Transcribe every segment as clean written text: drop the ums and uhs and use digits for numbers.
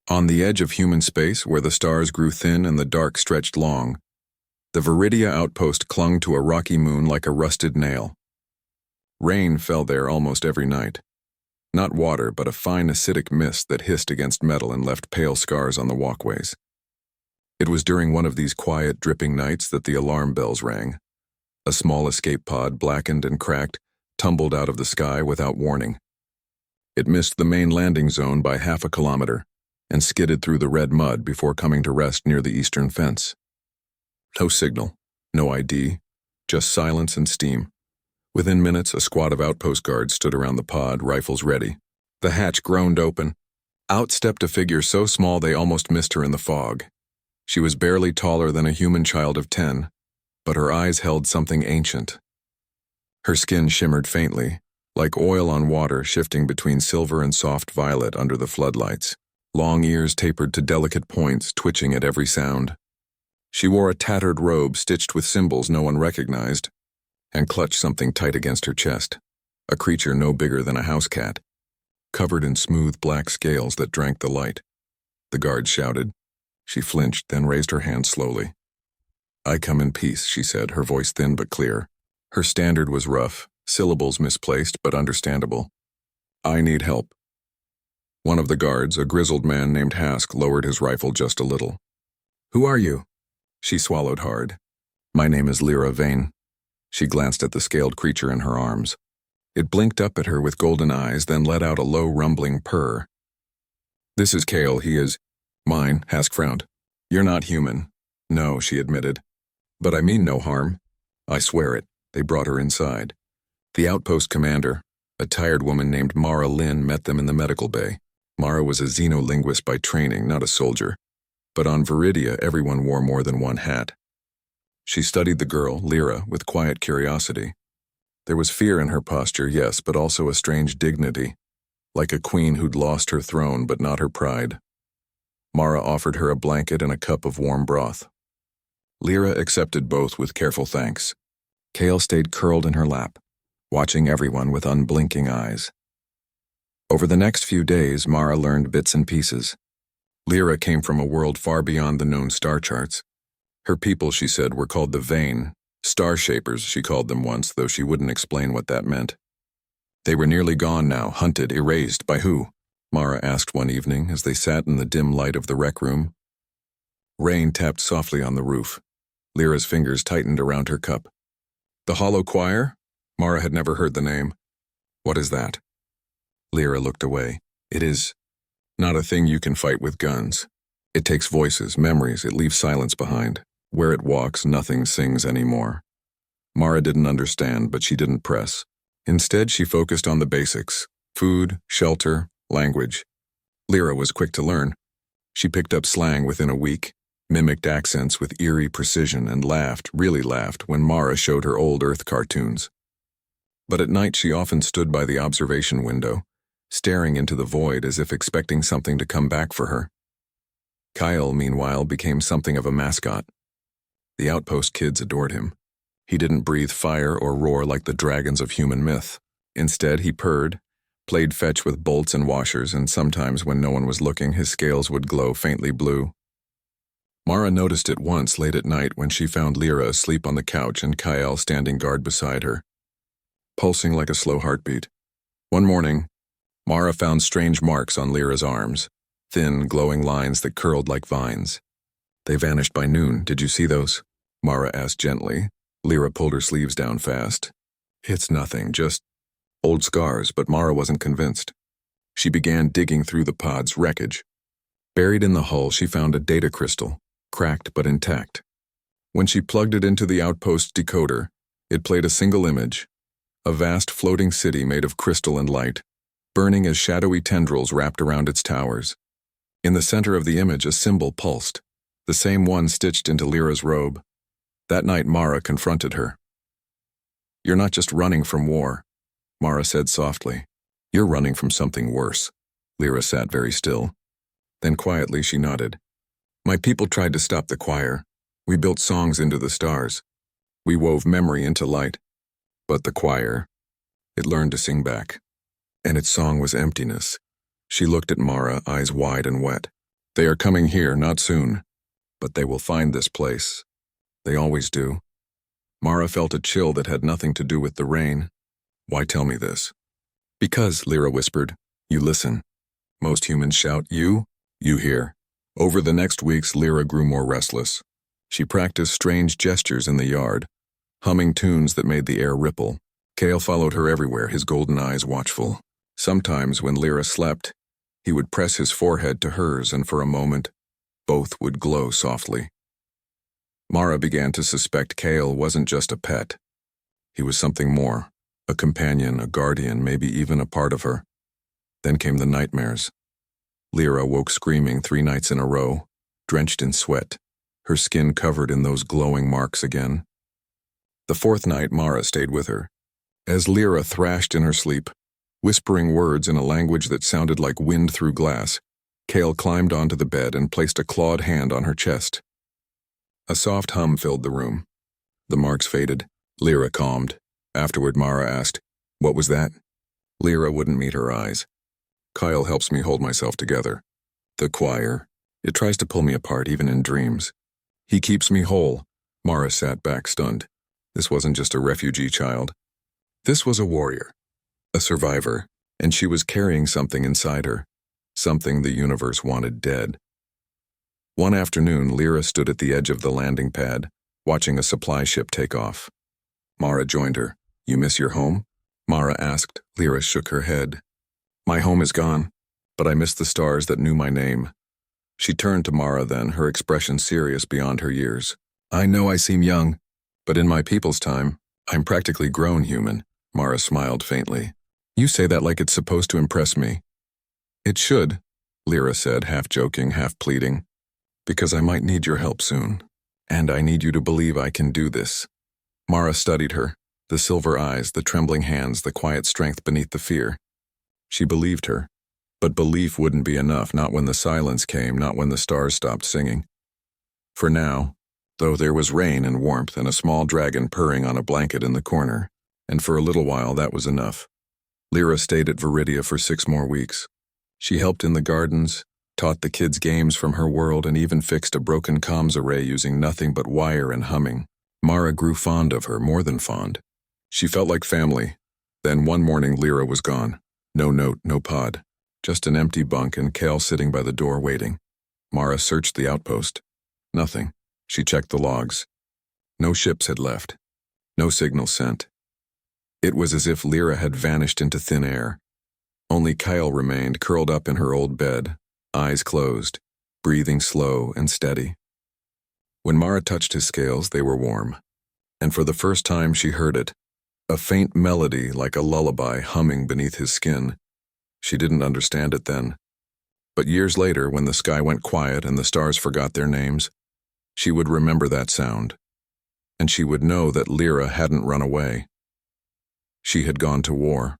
On the edge of human space, where the stars grew thin and the dark stretched long, the Viridia outpost clung to a rocky moon like a rusted nail. Rain fell there almost every night. Not water, but a fine acidic mist that hissed against metal and left pale scars on the walkways. It was during one of these quiet, dripping nights that the alarm bells rang. A small escape pod, blackened and cracked, tumbled out of the sky without warning. It missed the main landing zone by half a kilometer and skidded through the red mud before coming to rest near the eastern fence. No signal, no ID, just silence and steam. Within minutes, a squad of outpost guards stood around the pod, rifles ready. The hatch groaned open. Out stepped a figure so small they almost missed her in the fog. She was barely taller than a human child of 10, but her eyes held something ancient. Her skin shimmered faintly, like oil on water shifting between silver and soft violet under the floodlights. Long ears tapered to delicate points, twitching at every sound. She wore a tattered robe stitched with symbols no one recognized, and clutched something tight against her chest, a creature no bigger than a house cat, covered in smooth black scales that drank the light. The guard shouted. She flinched, then raised her hand slowly. "I come in peace," she said, her voice thin but clear. Her standard was rough, syllables misplaced but understandable. "I need help." One of the guards, a grizzled man named Hask, lowered his rifle just a little. "Who are you?" She swallowed hard. "My name is Lyra Vane." She glanced at the scaled creature in her arms. It blinked up at her with golden eyes, then let out a low rumbling purr. "This is Kale, he is..." "Mine," Hask frowned. "You're not human." "No," she admitted. "But I mean no harm." "I swear it." They brought her inside. The outpost commander, a tired woman named Mara Lynn, met them in the medical bay. Mara was a xenolinguist by training, not a soldier. But on Viridia, everyone wore more than one hat. She studied the girl, Lyra, with quiet curiosity. There was fear in her posture, yes, but also a strange dignity, like a queen who'd lost her throne but not her pride. Mara offered her a blanket and a cup of warm broth. Lyra accepted both with careful thanks. Kale stayed curled in her lap, watching everyone with unblinking eyes. Over the next few days, Mara learned bits and pieces. Lyra came from a world far beyond the known star charts. Her people, she said, were called the Vane. Star shapers, she called them once, though she wouldn't explain what that meant. They were nearly gone now, hunted, erased. By who? Mara asked one evening as they sat in the dim light of the rec room. Rain tapped softly on the roof. Lyra's fingers tightened around her cup. "The Hollow Choir?" Mara had never heard the name. "What is that?" Lyra looked away. "It is not a thing you can fight with guns. It takes voices, memories, it leaves silence behind. Where it walks, nothing sings anymore." Mara didn't understand, but she didn't press. Instead, she focused on the basics: food, shelter, language. Lyra was quick to learn. She picked up slang within a week, mimicked accents with eerie precision, and laughed, really laughed, when Mara showed her old Earth cartoons. But at night she often stood by the observation window, staring into the void as if expecting something to come back for her. Kyle, meanwhile, became something of a mascot. The outpost kids adored him. He didn't breathe fire or roar like the dragons of human myth. Instead, he purred, played fetch with bolts and washers, and sometimes when no one was looking, his scales would glow faintly blue. Mara noticed it once late at night when she found Lyra asleep on the couch and Kyle standing guard beside her, pulsing like a slow heartbeat. One morning, Mara found strange marks on Lyra's arms, thin, glowing lines that curled like vines. "They vanished by noon. Did you see those?" Mara asked gently. Lyra pulled her sleeves down fast. "It's nothing, just old scars," but Mara wasn't convinced. She began digging through the pod's wreckage. Buried in the hull, she found a data crystal, cracked but intact. When she plugged it into the outpost decoder, it played a single image: a vast floating city made of crystal and light, burning as shadowy tendrils wrapped around its towers. In the center of the image, a symbol pulsed, the same one stitched into Lyra's robe. That night, Mara confronted her. "You're not just running from war," Mara said softly. "You're running from something worse." Lyra sat very still. Then quietly she nodded. "My people tried to stop the choir. We built songs into the stars. We wove memory into light. But the choir, it learned to sing back. And its song was emptiness." She looked at Mara, eyes wide and wet. They are coming here, not soon. But they will find this place. They always do. Mara felt a chill that had nothing to do with the rain. Why tell me this? Because, Lyra whispered. You listen. Most humans shout, you hear. Over the next weeks, Lyra grew more restless. She practiced strange gestures in the yard, humming tunes that made the air ripple. Kale followed her everywhere, his golden eyes watchful. Sometimes, when Lyra slept, he would press his forehead to hers, and for a moment, both would glow softly. Mara began to suspect Kale wasn't just a pet. He was something more, a companion, a guardian, maybe even a part of her. Then came the nightmares. Lyra woke screaming 3 nights in a row, drenched in sweat, her skin covered in those glowing marks again. The 4th night, Mara stayed with her. As Lyra thrashed in her sleep, whispering words in a language that sounded like wind through glass, Kale climbed onto the bed and placed a clawed hand on her chest. A soft hum filled the room. The marks faded. Lyra calmed. Afterward, Mara asked, "What was that?" Lyra wouldn't meet her eyes. "Kyle helps me hold myself together. The choir. It tries to pull me apart even in dreams. He keeps me whole." Mara sat back stunned. This wasn't just a refugee child. This was a warrior, a survivor, and she was carrying something inside her, something the universe wanted dead. One afternoon, Lyra stood at the edge of the landing pad, watching a supply ship take off. Mara joined her. "You miss your home?" Mara asked. Lyra shook her head. "My home is gone, but I miss the stars that knew my name." She turned to Mara then, her expression serious beyond her years. "I know I seem young, but in my people's time, I'm practically grown human." Mara smiled faintly. "You say that like it's supposed to impress me." "It should," Lyra said, half joking, half pleading. "Because I might need your help soon. And I need you to believe I can do this." Mara studied her, the silver eyes, the trembling hands, the quiet strength beneath the fear. She believed her. But belief wouldn't be enough, not when the silence came, not when the stars stopped singing. For now, though there was rain and warmth and a small dragon purring on a blanket in the corner, and for a little while that was enough. Lyra stayed at Viridia for 6 more weeks. She helped in the gardens, taught the kids games from her world, and even fixed a broken comms array using nothing but wire and humming. Mara grew fond of her, more than fond. She felt like family. Then one morning Lyra was gone. No note, no pod. Just an empty bunk and Kale sitting by the door waiting. Mara searched the outpost. Nothing. She checked the logs. No ships had left. No signal sent. It was as if Lyra had vanished into thin air. Only Kyle remained, curled up in her old bed, eyes closed, breathing slow and steady. When Mara touched his scales, they were warm. And for the first time she heard it, a faint melody like a lullaby humming beneath his skin. She didn't understand it then. But years later, when the sky went quiet and the stars forgot their names, she would remember that sound. And she would know that Lyra hadn't run away. She had gone to war.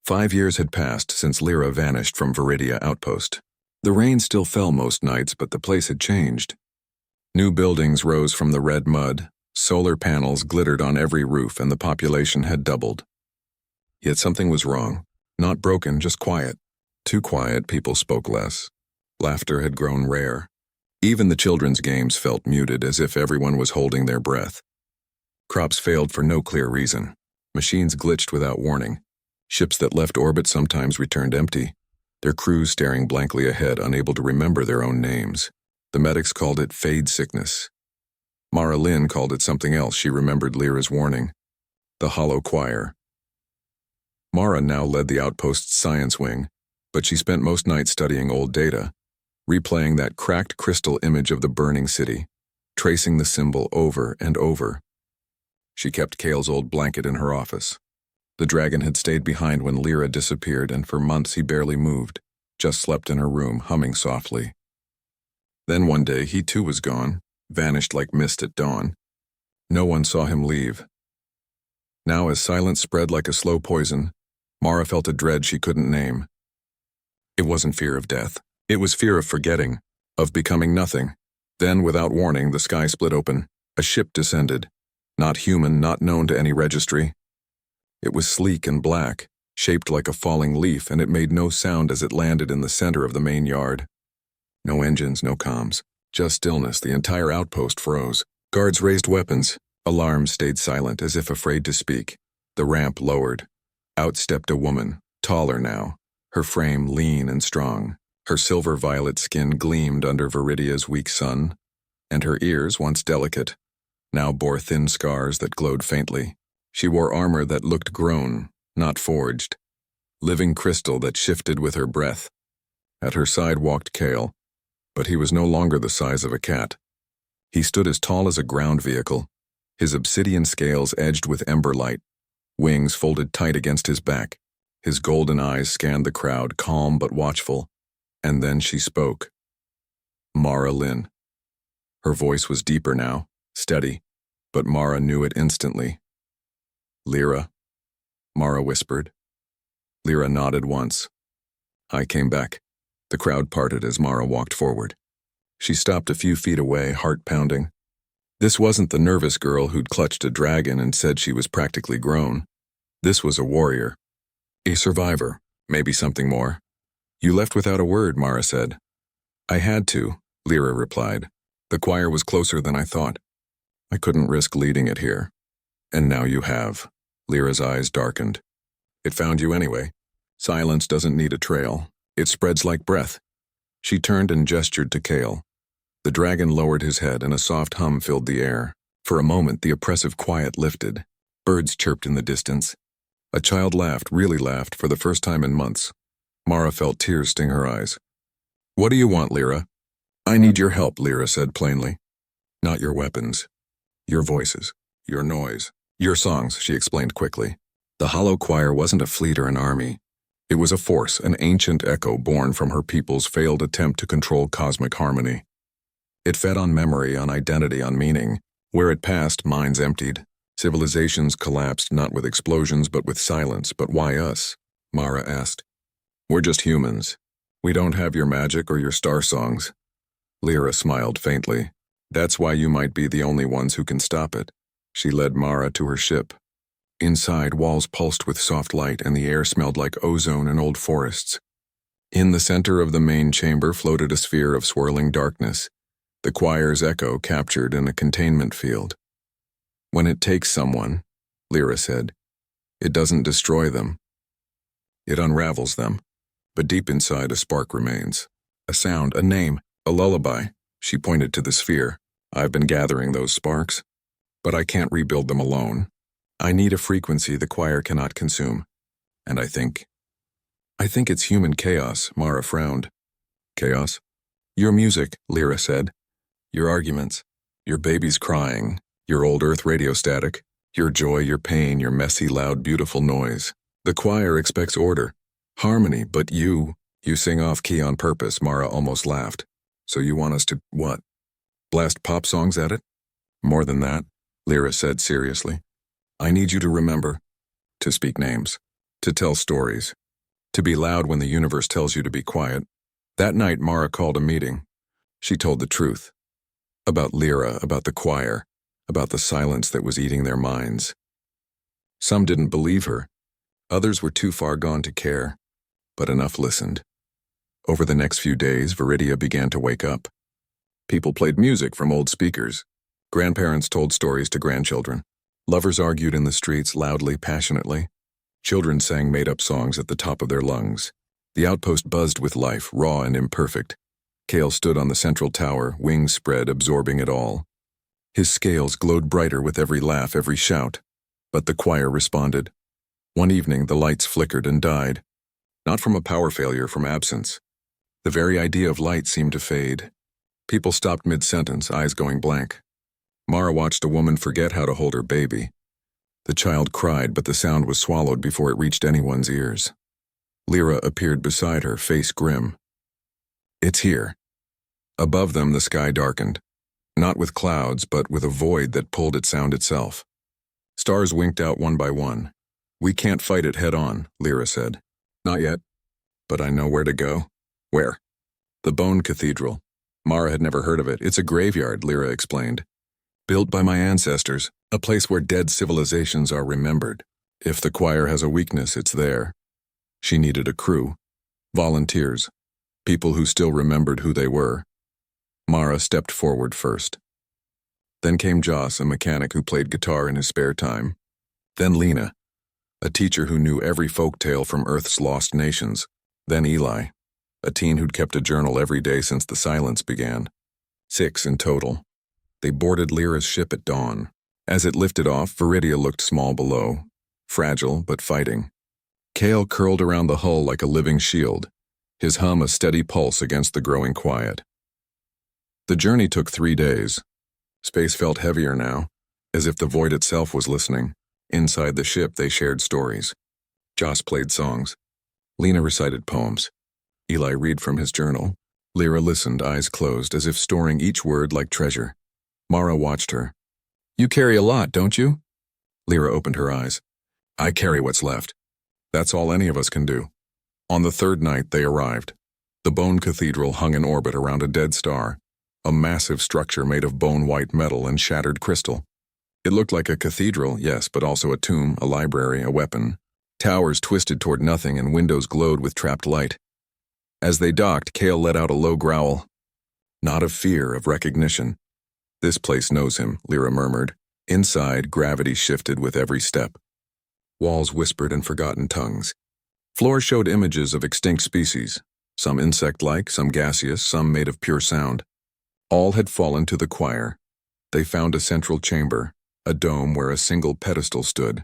5 years had passed since Lyra vanished from Viridia Outpost. The rain still fell most nights, but the place had changed. New buildings rose from the red mud, solar panels glittered on every roof, and the population had doubled. Yet something was wrong. Not broken, just quiet. Too quiet, people spoke less. Laughter had grown rare. Even the children's games felt muted, as if everyone was holding their breath. Crops failed for no clear reason. Machines glitched without warning. Ships that left orbit sometimes returned empty, their crews staring blankly ahead, unable to remember their own names. The medics called it fade sickness. Mara Lynn called it something else. She remembered Lyra's warning. The hollow choir. Mara now led the outpost's science wing, but she spent most nights studying old data, replaying that cracked crystal image of the burning city, tracing the symbol over and over. She kept Kale's old blanket in her office. The dragon had stayed behind when Lyra disappeared, and for months he barely moved, just slept in her room, humming softly. Then one day he too was gone, vanished like mist at dawn. No one saw him leave. Now as silence spread like a slow poison, Mara felt a dread she couldn't name. It wasn't fear of death. It was fear of forgetting, of becoming nothing. Then, without warning, the sky split open. A ship descended. Not human, not known to any registry. It was sleek and black, shaped like a falling leaf, and it made no sound as it landed in the center of the main yard. No engines, no comms. Just stillness. The entire outpost froze. Guards raised weapons. Alarms stayed silent, as if afraid to speak. The ramp lowered. Out stepped a woman, taller now, her frame lean and strong. Her silver-violet skin gleamed under Viridia's weak sun, and her ears, once delicate, now bore thin scars that glowed faintly. She wore armor that looked grown, not forged, living crystal that shifted with her breath. At her side walked Kale, but he was no longer the size of a cat. He stood as tall as a ground vehicle, his obsidian scales edged with ember light, wings folded tight against his back. His golden eyes scanned the crowd, calm but watchful. And then she spoke. Mara Lynn. Her voice was deeper now, steady, but Mara knew it instantly. Lyra, Mara whispered. Lyra nodded once. I came back. The crowd parted as Mara walked forward. She stopped a few feet away, heart pounding. This wasn't the nervous girl who'd clutched a dragon and said she was practically grown. This was a warrior. A survivor, maybe something more. You left without a word, Mara said. I had to, Lyra replied. The choir was closer than I thought. I couldn't risk leading it here. And now you have. Lyra's eyes darkened. It found you anyway. Silence doesn't need a trail. It spreads like breath. She turned and gestured to Kale. The dragon lowered his head and a soft hum filled the air. For a moment, the oppressive quiet lifted. Birds chirped in the distance. A child laughed, really laughed, for the first time in months. Mara felt tears sting her eyes. What do you want, Lyra? I need your help, Lyra said plainly. Not your weapons. Your voices. Your noise. Your songs, she explained quickly. The hollow choir wasn't a fleet or an army. It was a force, an ancient echo born from her people's failed attempt to control cosmic harmony. It fed on memory, on identity, on meaning. Where it passed, minds emptied. Civilizations collapsed not with explosions but with silence. But why us? Mara asked. We're just humans. We don't have your magic or your star songs. Lyra smiled faintly. That's why you might be the only ones who can stop it. She led Mara to her ship. Inside, walls pulsed with soft light and the air smelled like ozone and old forests. In the center of the main chamber floated a sphere of swirling darkness, the choir's echo captured in a containment field. When it takes someone, Lyra said, it doesn't destroy them. It unravels them. But deep inside a spark remains. A sound, a name, a lullaby. She pointed to the sphere. I've been gathering those sparks, but I can't rebuild them alone. I need a frequency the choir cannot consume. And I think it's human chaos, Mara frowned. Chaos? Your music, Lyra said. Your arguments. Your babies crying. Your old earth radio static. Your joy, your pain, your messy, loud, beautiful noise. The choir expects order. Harmony, but you sing off key on purpose, Mara almost laughed. So you want us to, what? Blast pop songs at it? More than that, Lyra said seriously. I need you to remember, to speak names, to tell stories, to be loud when the universe tells you to be quiet. That night, Mara called a meeting. She told the truth. About Lyra, about the choir, about the silence that was eating their minds. Some didn't believe her. Others were too far gone to care. But enough listened. Over the next few days, Viridia began to wake up. People played music from old speakers. Grandparents told stories to grandchildren. Lovers argued in the streets loudly, passionately. Children sang made-up songs at the top of their lungs. The outpost buzzed with life, raw and imperfect. Kale stood on the central tower, wings spread, absorbing it all. His scales glowed brighter with every laugh, every shout. But the choir responded. One evening, the lights flickered and died. Not from a power failure, from absence. The very idea of light seemed to fade. People stopped mid-sentence, eyes going blank. Mara watched a woman forget how to hold her baby. The child cried, but the sound was swallowed before it reached anyone's ears. Lyra appeared beside her, face grim. It's here. Above them, the sky darkened. Not with clouds, but with a void that pulled its sound itself. Stars winked out one by one. We can't fight it head-on, Lyra said. Not yet. But I know where to go. Where? The Bone Cathedral. Mara had never heard of it. It's a graveyard, Lyra explained. Built by my ancestors, a place where dead civilizations are remembered. If the choir has a weakness, it's there. She needed a crew. Volunteers. People who still remembered who they were. Mara stepped forward first. Then came Joss, a mechanic who played guitar in his spare time. Then Lena, a teacher who knew every folk tale from Earth's lost nations. Then Eli, a teen who'd kept a journal every day since the silence began. 6 in total. They boarded Lyra's ship at dawn. As it lifted off, Viridia looked small below, fragile but fighting. Kale curled around the hull like a living shield, his hum a steady pulse against the growing quiet. The journey took 3 days. Space felt heavier now, as if the void itself was listening. Inside the ship, they shared stories. Joss played songs. Lena recited poems. Eli read from his journal. Lyra listened, eyes closed, as if storing each word like treasure. Mara watched her. "You carry a lot, don't you?" Lyra opened her eyes. "I carry what's left. That's all any of us can do." On the 3rd night, they arrived. The bone cathedral hung in orbit around a dead star, a massive structure made of bone-white metal and shattered crystal. It looked like a cathedral, yes, but also a tomb, a library, a weapon. Towers twisted toward nothing and windows glowed with trapped light. As they docked, Kale let out a low growl. Not of fear, of recognition. "This place knows him," Lyra murmured. Inside, gravity shifted with every step. Walls whispered in forgotten tongues. Floors showed images of extinct species, some insect-like, some gaseous, some made of pure sound. All had fallen to the choir. They found a central chamber, a dome where a single pedestal stood.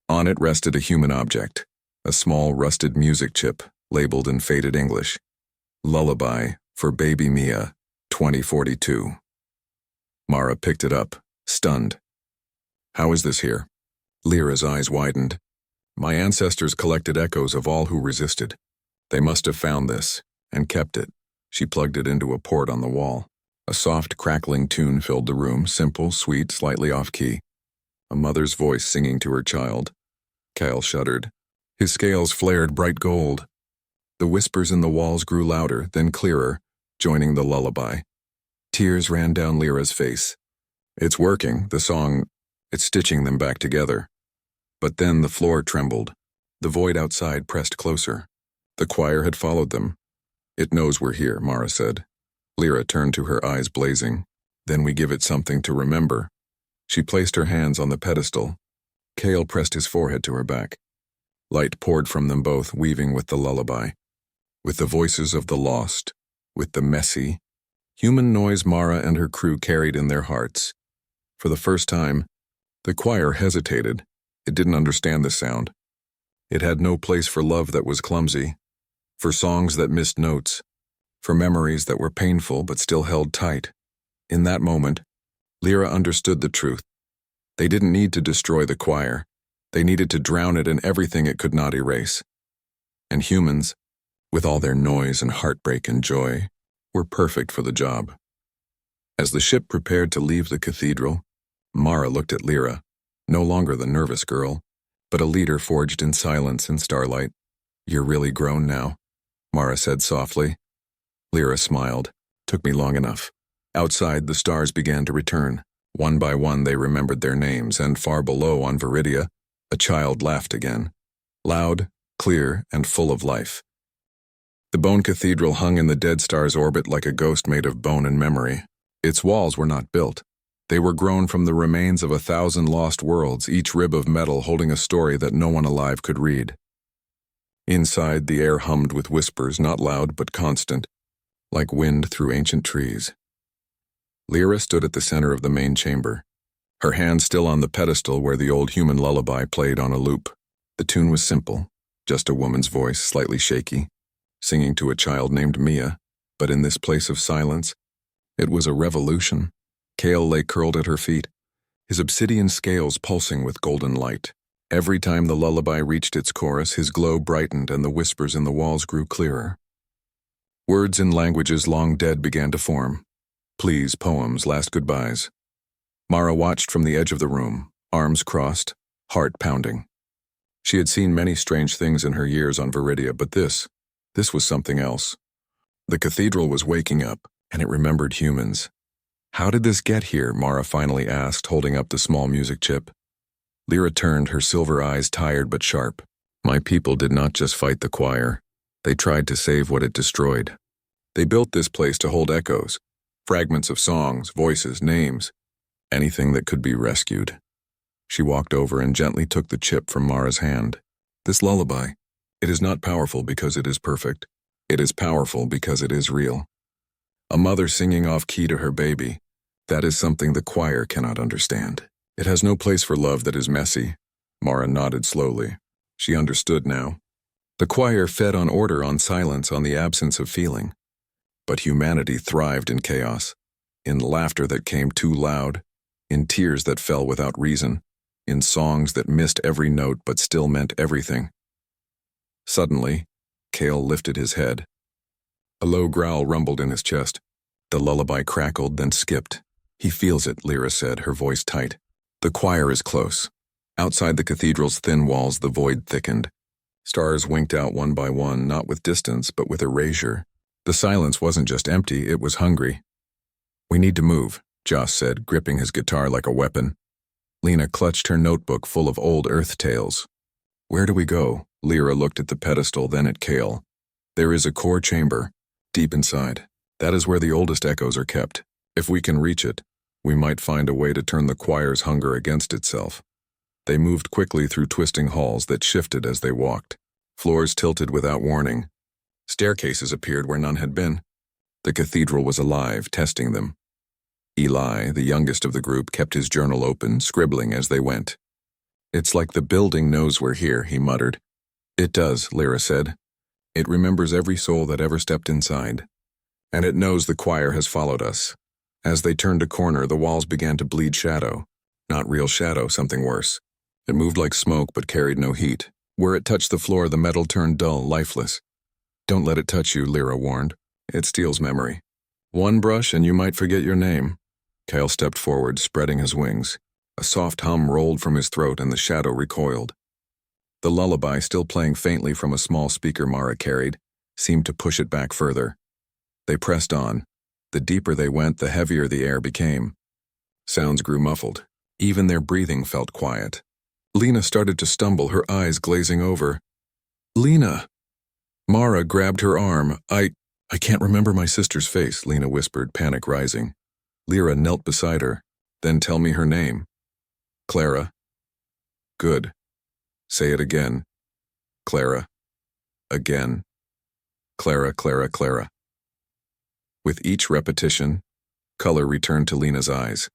On it rested a human object, a small rusted music chip, labeled in faded English. "Lullaby for Baby Mia, 2042. Mara picked it up, stunned. "How is this here?" Lyra's eyes widened. "My ancestors collected echoes of all who resisted. They must have found this, and kept it." She plugged it into a port on the wall. A soft, crackling tune filled the room, simple, sweet, slightly off-key. A mother's voice singing to her child. Kyle shuddered. His scales flared bright gold. The whispers in the walls grew louder, then clearer, joining the lullaby. Tears ran down Lyra's face. "It's working, the song, it's stitching them back together." But then the floor trembled. The void outside pressed closer. The choir had followed them. "It knows we're here," Mara said. Lyra turned to her, eyes blazing. "Then we give it something to remember." She placed her hands on the pedestal. Kale pressed his forehead to her back. Light poured from them both, weaving with the lullaby. With the voices of the lost, with the messy, human noise Mara and her crew carried in their hearts. For the first time, the choir hesitated. It didn't understand the sound. It had no place for love that was clumsy, for songs that missed notes, for memories that were painful but still held tight. In that moment, Lyra understood the truth. They didn't need to destroy the choir. They needed to drown it in everything it could not erase. And humans, with all their noise and heartbreak and joy, were perfect for the job. As the ship prepared to leave the cathedral, Mara looked at Lyra, no longer the nervous girl, but a leader forged in silence and starlight. "You're really grown now," Mara said softly. Lyra smiled. "Took me long enough." Outside, the stars began to return. One by one, they remembered their names, and far below on Viridia, a child laughed again. Loud, clear, and full of life. The bone cathedral hung in the dead star's orbit like a ghost made of bone and memory. Its walls were not built. They were grown from the remains of 1,000 lost worlds, each rib of metal holding a story that no one alive could read. Inside, the air hummed with whispers, not loud but constant, like wind through ancient trees. Lyra stood at the center of the main chamber, her hand still on the pedestal where the old human lullaby played on a loop. The tune was simple, just a woman's voice, slightly shaky, singing to a child named Mia, but in this place of silence, it was a revolution. Kale lay curled at her feet, his obsidian scales pulsing with golden light. Every time the lullaby reached its chorus, his glow brightened and the whispers in the walls grew clearer. Words in languages long dead began to form. Pleas, poems, last goodbyes. Mara watched from the edge of the room, arms crossed, heart pounding. She had seen many strange things in her years on Viridia, but this was something else. The cathedral was waking up, and it remembered humans. "How did this get here?" Mara finally asked, holding up the small music chip. Lyra turned, her silver eyes tired but sharp. "My people did not just fight the choir. They tried to save what it destroyed. They built this place to hold echoes, fragments of songs, voices, names, anything that could be rescued. She walked over and gently took the chip from Mara's hand. This lullaby, it is not powerful because it is perfect. It is powerful because it is real. A mother singing off-key to her baby, that is something the choir cannot understand. It has no place for love that is messy. Mara nodded slowly. She understood now. The choir fed on order, on silence, on the absence of feeling. But humanity thrived in chaos, in laughter that came too loud, in tears that fell without reason, in songs that missed every note but still meant everything. Suddenly, Cale lifted his head. A low growl rumbled in his chest. The lullaby crackled, then skipped. He feels it, Lyra said, her voice tight. The choir is close. Outside the cathedral's thin walls, the void thickened. Stars winked out one by one, not with distance, but with erasure. The silence wasn't just empty, it was hungry. We need to move, Joss said, gripping his guitar like a weapon. Lena clutched her notebook full of old Earth tales. Where do we go? Lyra looked at the pedestal, then at Cale. There is a core chamber, deep inside. That is where the oldest echoes are kept. If we can reach it, we might find a way to turn the choir's hunger against itself. They moved quickly through twisting halls that shifted as they walked. Floors tilted without warning. Staircases appeared where none had been. The cathedral was alive, testing them. Eli, the youngest of the group, kept his journal open, scribbling as they went. It's like the building knows we're here, he muttered. It does, Lyra said. It remembers every soul that ever stepped inside. And it knows the choir has followed us. As they turned a corner, the walls began to bleed shadow. Not real shadow, something worse. It moved like smoke but carried no heat. Where it touched the floor, the metal turned dull, lifeless. Don't let it touch you, Lyra warned. It steals memory. One brush and you might forget your name. Cale stepped forward, spreading his wings. A soft hum rolled from his throat and the shadow recoiled. The lullaby, still playing faintly from a small speaker Mara carried, seemed to push it back further. They pressed on. The deeper they went, the heavier the air became. Sounds grew muffled. Even their breathing felt quiet. Lena started to stumble, her eyes glazing over. Lena! Mara grabbed her arm. I can't remember my sister's face, Lena whispered, panic rising. Lyra knelt beside her. Then tell me her name. Clara. Good. Say it again. Clara. Again. Clara, Clara, Clara. With each repetition, color returned to Lena's eyes.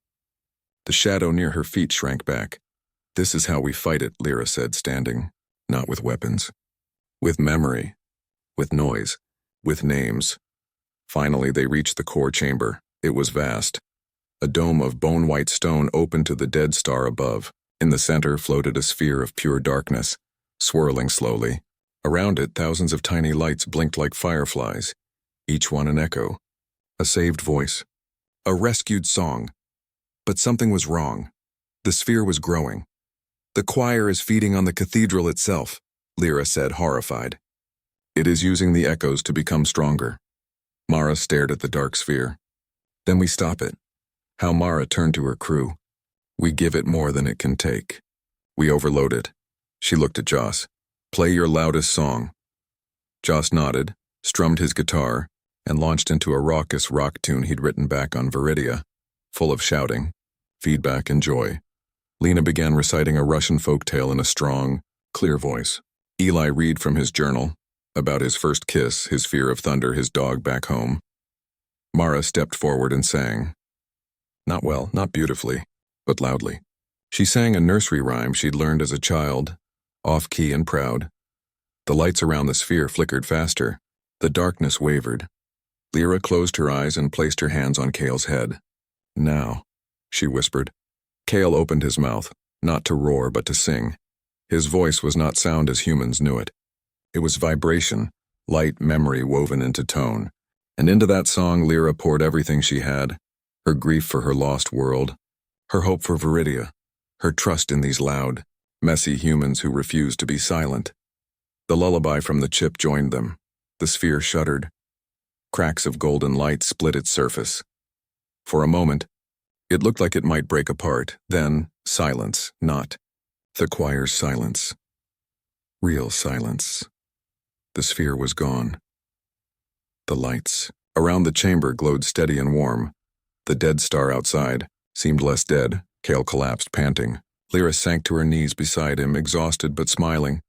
The shadow near her feet shrank back. This is how we fight it, Lyra said, standing. Not with weapons. With memory. With noise. With names. Finally, they reached the core chamber. It was vast. A dome of bone-white stone opened to the dead star above. In the center floated a sphere of pure darkness, swirling slowly. Around it, thousands of tiny lights blinked like fireflies, each one an echo. A saved voice. A rescued song. But something was wrong. The sphere was growing. The choir is feeding on the cathedral itself, Lyra said, horrified. It is using the echoes to become stronger. Mara stared at the dark sphere. Then we stop it. How Mara turned to her crew. We give it more than it can take. We overload it. She looked at Joss. Play your loudest song. Joss nodded, strummed his guitar, and launched into a raucous rock tune he'd written back on Viridia, full of shouting, feedback, and joy. Lena began reciting a Russian folk tale in a strong, clear voice. Eli read from his journal, about his first kiss, his fear of thunder, his dog back home. Mara stepped forward and sang. Not well, not beautifully, but loudly. She sang a nursery rhyme she'd learned as a child, off-key and proud. The lights around the sphere flickered faster. The darkness wavered. Lyra closed her eyes and placed her hands on Cale's head. Now, she whispered. Cale opened his mouth, not to roar but to sing. His voice was not sound as humans knew it. It was vibration, light memory woven into tone. And into that song Lyra poured everything she had, her grief for her lost world, her hope for Viridia, her trust in these loud, messy humans who refused to be silent. The lullaby from the chip joined them. The sphere shuddered. Cracks of golden light split its surface. For a moment, it looked like it might break apart, then silence, not the choir's silence. Real silence. The sphere was gone. The lights Around the chamber glowed steady and warm. The dead star outside seemed less dead. Cale collapsed, panting. Lyra sank to her knees beside him, exhausted but smiling.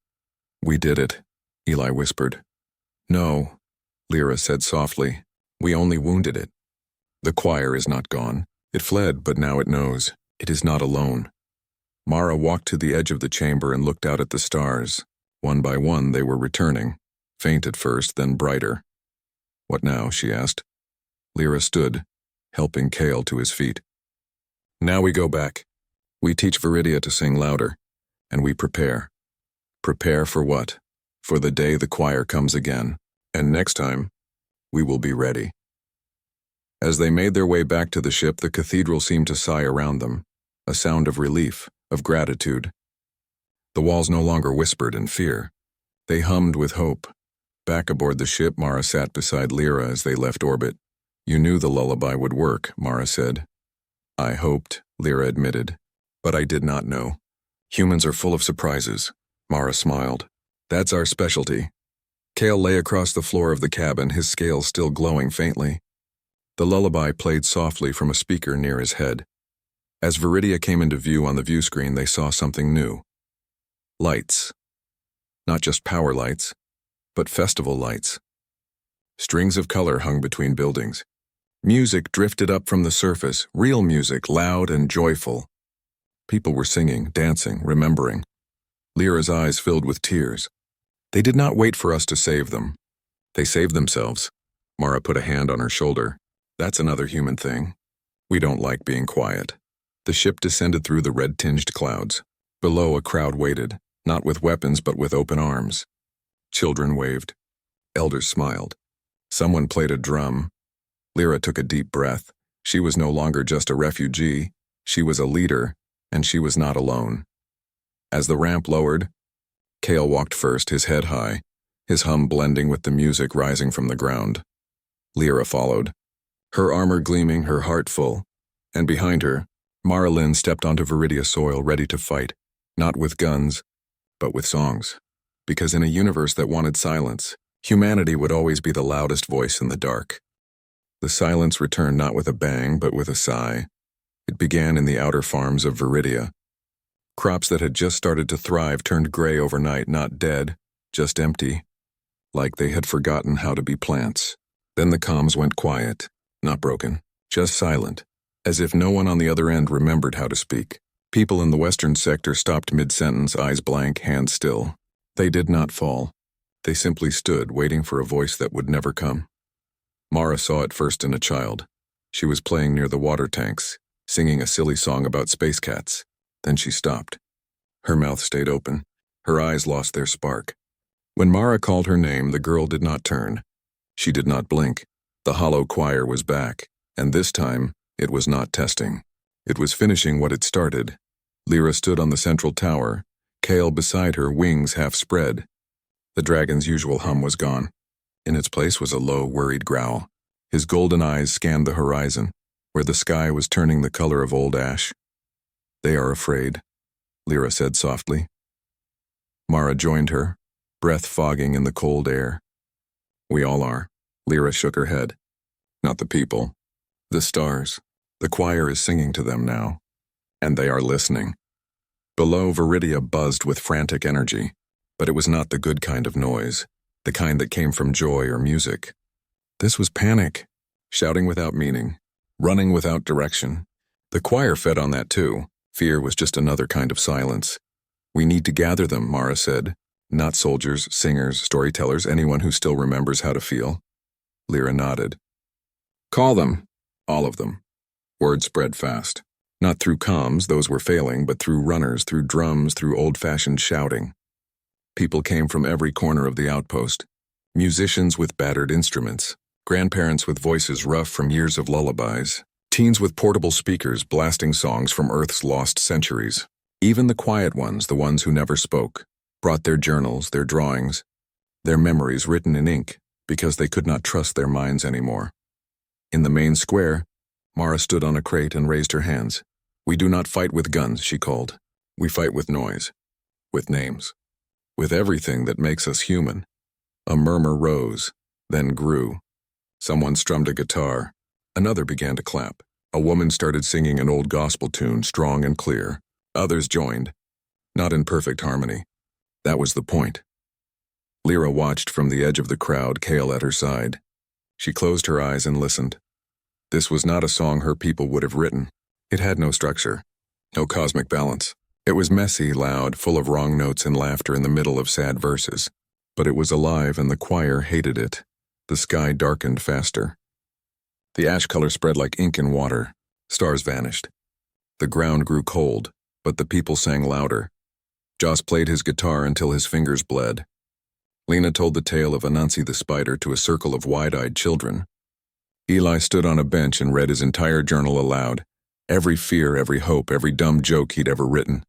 "We did it," Eli whispered. "No," Lyra said softly. "We only wounded it. The choir is not gone. It fled, but now it knows. It is not alone." Mara walked to the edge of the chamber and looked out at the stars. One by one they were returning, faint at first, then brighter. "What now?" she asked. Lyra stood, helping Cale to his feet. "Now we go back. We teach Viridia to sing louder, and we prepare. Prepare for what? For the day the choir comes again, and next time, we will be ready." As they made their way back to the ship, the cathedral seemed to sigh around them, a sound of relief, of gratitude. The walls no longer whispered in fear. They hummed with hope. Back aboard the ship, Mara sat beside Lyra as they left orbit. "You knew the lullaby would work," Mara said. "I hoped," Lyra admitted, "but I did not know. Humans are full of surprises." Mara smiled. "That's our specialty." Cale lay across the floor of the cabin, his scales still glowing faintly. The lullaby played softly from a speaker near his head. As Viridia came into view on the view screen, they saw something new. Lights. Not just power lights, but festival lights. Strings of color hung between buildings. Music drifted up from the surface, real music, loud and joyful. People were singing, dancing, remembering. Lyra's eyes filled with tears. They did not wait for us to save them. They saved themselves. Mara put a hand on her shoulder. "That's another human thing. We don't like being quiet." The ship descended through the red-tinged clouds. Below, a crowd waited, not with weapons but with open arms. Children waved. Elders smiled. Someone played a drum. Lyra took a deep breath. She was no longer just a refugee. She was a leader, and she was not alone. As the ramp lowered, Cale walked first, his head high, his hum blending with the music rising from the ground. Lyra followed, her armor gleaming, her heart full, and behind her, Mara Lynn stepped onto Viridia soil, ready to fight, not with guns, but with songs. Because in a universe that wanted silence, humanity would always be the loudest voice in the dark. The silence returned not with a bang, but with a sigh. It began in the outer farms of Viridia. Crops that had just started to thrive turned gray overnight, not dead, just empty, like they had forgotten how to be plants. Then the comms went quiet, not broken, just silent, as if no one on the other end remembered how to speak. People in the western sector stopped mid-sentence, eyes blank, hands still. They did not fall. They simply stood, waiting for a voice that would never come. Mara saw it first in a child. She was playing near the water tanks, singing a silly song about space cats. Then she stopped. Her mouth stayed open. Her eyes lost their spark. When Mara called her name, the girl did not turn. She did not blink. The hollow choir was back, and this time, it was not testing. It was finishing what it started. Lyra stood on the central tower, Cale beside her, wings half spread. The dragon's usual hum was gone. In its place was a low, worried growl. His golden eyes scanned the horizon, where the sky was turning the color of old ash. "They are afraid," Lyra said softly. Mara joined her, breath fogging in the cold air. "We all are." Lyra shook her head. "Not the people. The stars. The choir is singing to them now. And they are listening." Below, Viridia buzzed with frantic energy, but it was not the good kind of noise, the kind that came from joy or music. This was panic, shouting without meaning, running without direction. The choir fed on that too. Fear was just another kind of silence. "We need to gather them," Mara said. "Not soldiers, singers, storytellers, anyone who still remembers how to feel." Lyra nodded. "Call them. All of them." Word spread fast. Not through comms, those were failing, but through runners, through drums, through old-fashioned shouting. People came from every corner of the outpost. Musicians with battered instruments, grandparents with voices rough from years of lullabies, teens with portable speakers blasting songs from Earth's lost centuries. Even the quiet ones, the ones who never spoke, brought their journals, their drawings, their memories written in ink, because they could not trust their minds anymore. In the main square, Mara stood on a crate and raised her hands. "We do not fight with guns," she called. "We fight with noise, with names, with everything that makes us human." A murmur rose, then grew. Someone strummed a guitar. Another began to clap. A woman started singing an old gospel tune, strong and clear. Others joined, not in perfect harmony. That was the point. Lyra watched from the edge of the crowd, Kale at her side. She closed her eyes and listened. This was not a song her people would have written. It had no structure, no cosmic balance. It was messy, loud, full of wrong notes and laughter in the middle of sad verses. But it was alive and the choir hated it. The sky darkened faster. The ash color spread like ink in water. Stars vanished. The ground grew cold, but the people sang louder. Joss played his guitar until his fingers bled. Lena told the tale of Anansi the spider to a circle of wide-eyed children. Eli stood on a bench and read his entire journal aloud. Every fear, every hope, every dumb joke he'd ever written.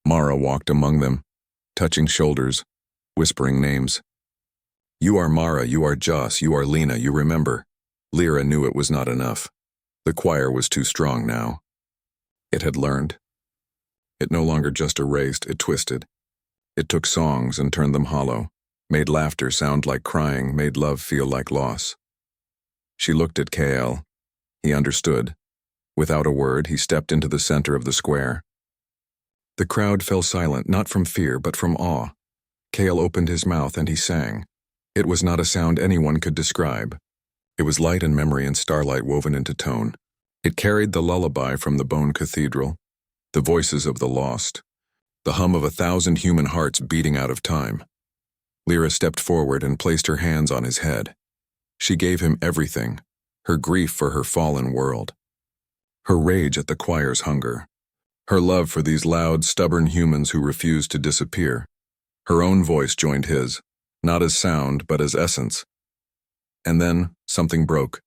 Mara walked among them, touching shoulders, whispering names. You are Mara, you are Joss, you are Lena, you remember. Lyra knew it was not enough. The choir was too strong now. It had learned. It no longer just erased, it twisted. It took songs and turned them hollow, made laughter sound like crying, made love feel like loss. She looked at Kale. He understood. Without a word, he stepped into the center of the square. The crowd fell silent, not from fear, but from awe. Kale opened his mouth and he sang. It was not a sound anyone could describe. It was light and memory and starlight woven into tone. It carried the lullaby from the Bone Cathedral, the voices of the lost, the hum of 1,000 human hearts beating out of time. Lyra stepped forward and placed her hands on his head. She gave him everything, her grief for her fallen world, her rage at the choir's hunger, her love for these loud, stubborn humans who refused to disappear. Her own voice joined his, not as sound, but as essence. And then, something broke.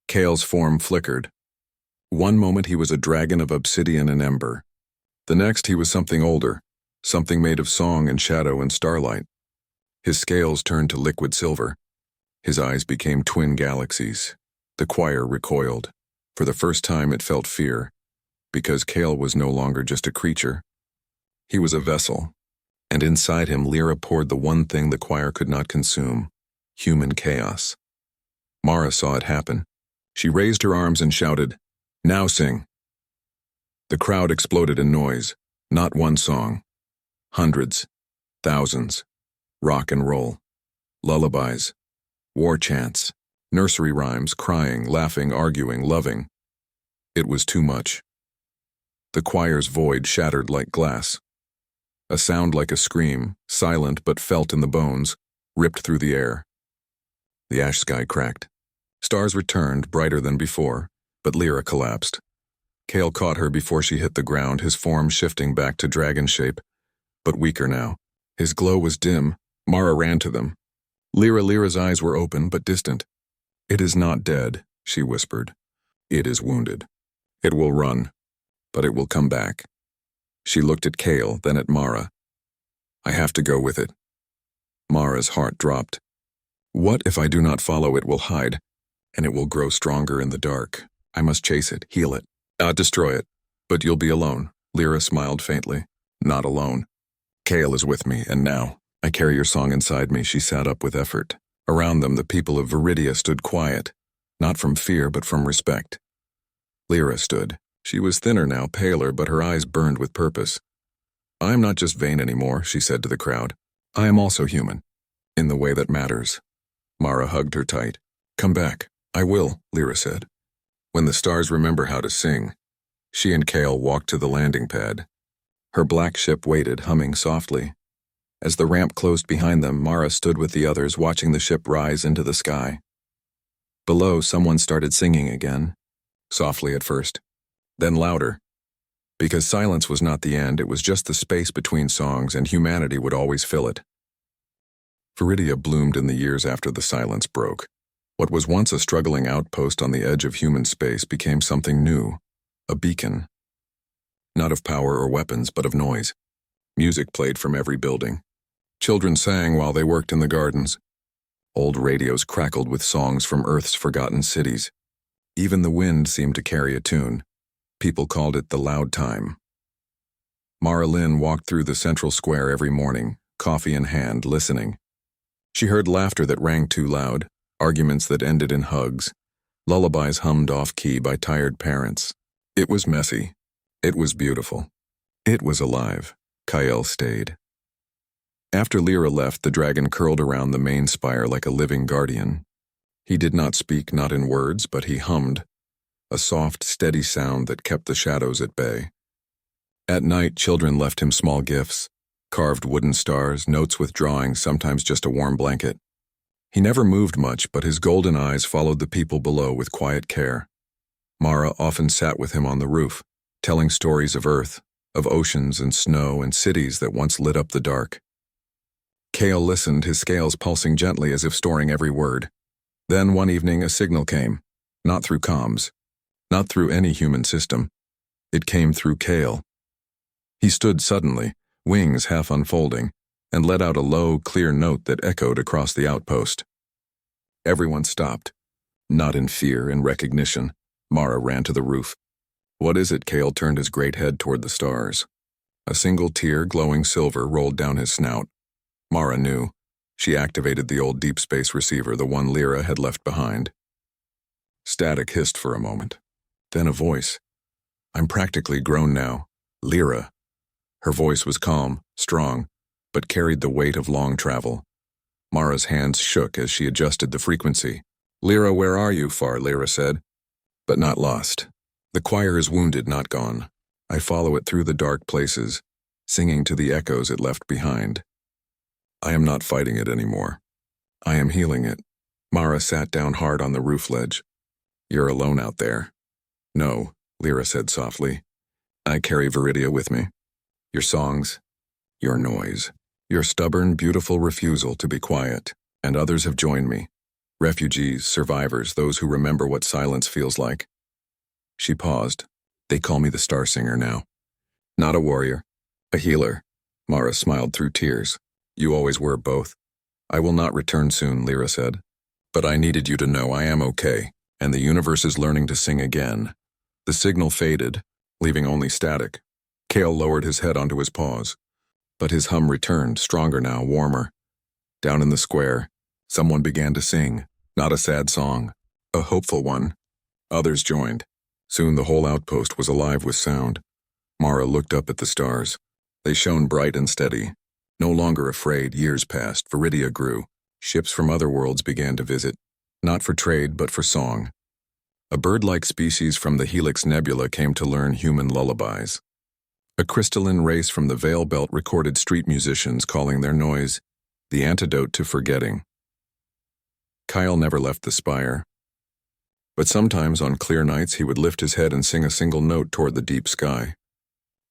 Kale's form flickered. One moment he was a dragon of obsidian and ember. The next he was something older, something made of song and shadow and starlight. His scales turned to liquid silver. His eyes became twin galaxies. The choir recoiled. For the first time it felt fear, because Kale was no longer just a creature. He was a vessel, and inside him Lyra poured the one thing the choir could not consume, human chaos. Mara saw it happen. She raised her arms and shouted, "Now sing!" The crowd exploded in noise. Not one song. Hundreds, thousands. Rock and roll. Lullabies. War chants. Nursery rhymes, crying, laughing, arguing, loving. It was too much. The choir's void shattered like glass. A sound like a scream, silent but felt in the bones, ripped through the air. The ash sky cracked. Stars returned, brighter than before, but Lyra collapsed. Kale caught her before she hit the ground, his form shifting back to dragon shape, but weaker now. His glow was dim. Mara ran to them. Lyra's eyes were open but distant. "It is not dead," she whispered. "It is wounded. It will run, but it will come back." She looked at Kale, then at Mara. "I have to go with it." Mara's heart dropped. "What if I do not follow? It will hide, and it will grow stronger in the dark. I must chase it, heal it, not destroy it. But you'll be alone." Lyra smiled faintly. "Not alone. Kale is with me, and now I carry your song inside me." She sat up with effort. Around them, the people of Viridia stood quiet, not from fear but from respect. Lyra stood. She was thinner now, paler, but her eyes burned with purpose. "I am not just vain anymore," she said to the crowd. "I am also human, in the way that matters." Mara hugged her tight. "Come back." "I will," Lyra said. When the stars remember how to sing, she and Kale walked to the landing pad. Her black ship waited, humming softly. As the ramp closed behind them, Mara stood with the others, watching the ship rise into the sky. Below, someone started singing again, softly at first, then louder. Because silence was not the end, it was just the space between songs, and humanity would always fill it. Viridia bloomed in the years after the silence broke. What was once a struggling outpost on the edge of human space became something new, a beacon. Not of power or weapons, but of noise. Music played from every building. Children sang while they worked in the gardens. Old radios crackled with songs from Earth's forgotten cities. Even the wind seemed to carry a tune. People called it the loud time. Mara Lynn walked through the central square every morning, coffee in hand, listening. She heard laughter that rang too loud, arguments that ended in hugs, lullabies hummed off-key by tired parents. It was messy. It was beautiful. It was alive. Kyle stayed. After Lyra left, the dragon curled around the main spire like a living guardian. He did not speak, not in words, but he hummed, a soft, steady sound that kept the shadows at bay. At night, children left him small gifts, carved wooden stars, notes with drawings, sometimes just a warm blanket. He never moved much, but his golden eyes followed the people below with quiet care. Mara often sat with him on the roof, telling stories of Earth, of oceans and snow and cities that once lit up the dark. Kale listened, his scales pulsing gently as if storing every word. Then one evening a signal came, not through comms, not through any human system. It came through Kale. He stood suddenly, wings half unfolding, and let out a low, clear note that echoed across the outpost. Everyone stopped, not in fear, in recognition. Mara ran to the roof. "What is it?" Kale turned his great head toward the stars. A single tear, glowing silver, rolled down his snout. Mara knew. She activated the old deep space receiver, the one Lyra had left behind. Static hissed for a moment. Then a voice. "I'm practically grown now. Lyra." Her voice was calm, strong, but carried the weight of long travel. Mara's hands shook as she adjusted the frequency. "Lyra, where are you?" Lyra said. "But not lost. The choir is wounded, not gone. I follow it through the dark places, singing to the echoes it left behind. I am not fighting it anymore. I am healing it." Mara sat down hard on the roof ledge. "You're alone out there." "No," Lyra said softly. "I carry Viridia with me. Your songs, your noise, your stubborn, beautiful refusal to be quiet, and others have joined me. Refugees, survivors, those who remember what silence feels like." She paused. "They call me the Star Singer now. Not a warrior, a healer." Mara smiled through tears. "You always were both." "I will not return soon," Lyra said. "But I needed you to know I am okay, and the universe is learning to sing again." The signal faded, leaving only static. Kale lowered his head onto his paws. But his hum returned, stronger now, warmer. Down in the square, someone began to sing, not a sad song, a hopeful one. Others joined. Soon the whole outpost was alive with sound. Mara looked up at the stars. They shone bright and steady. No longer afraid, years passed, Viridia grew. Ships from other worlds began to visit, not for trade but for song. A bird-like species from the Helix Nebula came to learn human lullabies. A crystalline race from the Veil Belt recorded street musicians calling their noise the antidote to forgetting. Kyle never left the spire. But sometimes on clear nights he would lift his head and sing a single note toward the deep sky.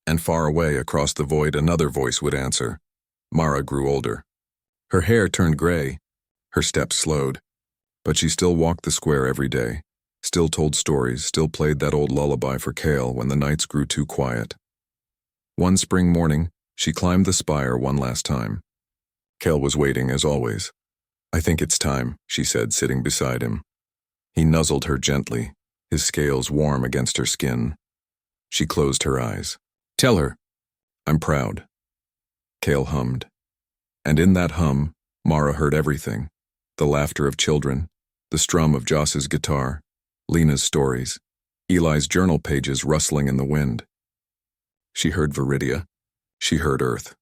And far away across the void another voice would answer. Mara grew older. Her hair turned gray. Her steps slowed. But she still walked the square every day, still told stories, still played that old lullaby for Kale when the nights grew too quiet. One spring morning, she climbed the spire one last time. Kale was waiting, as always. "I think it's time," she said, sitting beside him. He nuzzled her gently, his scales warm against her skin. She closed her eyes. "Tell her. I'm proud." Kale hummed. And in that hum, Mara heard everything. The laughter of children, the strum of Joss's guitar, Lena's stories, Eli's journal pages rustling in the wind. She heard Viridia. She heard Earth.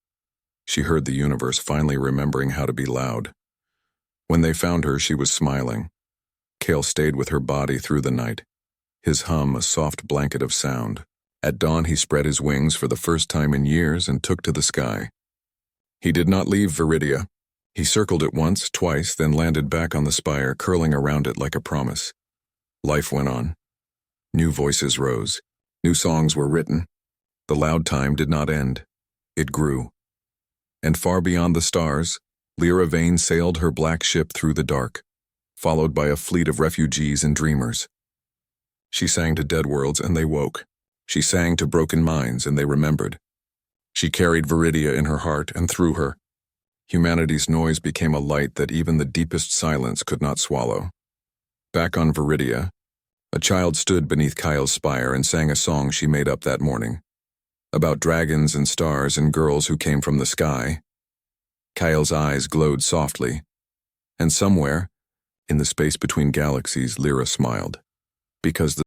She heard the universe finally remembering how to be loud. When they found her, she was smiling. Kale stayed with her body through the night, his hum a soft blanket of sound. At dawn he spread his wings for the first time in years and took to the sky. He did not leave Viridia. He circled it once, twice, then landed back on the spire, curling around it like a promise. Life went on. New voices rose. New songs were written. The loud time did not end. It grew. And far beyond the stars, Lyra Vane sailed her black ship through the dark, followed by a fleet of refugees and dreamers. She sang to dead worlds and they woke. She sang to broken minds and they remembered. She carried Viridia in her heart and through her. Humanity's noise became a light that even the deepest silence could not swallow. Back on Viridia, a child stood beneath Kyle's spire and sang a song she made up that morning, about dragons and stars and girls who came from the sky. Kyle's eyes glowed softly, and somewhere, In the space between galaxies, Lyra smiled. Because the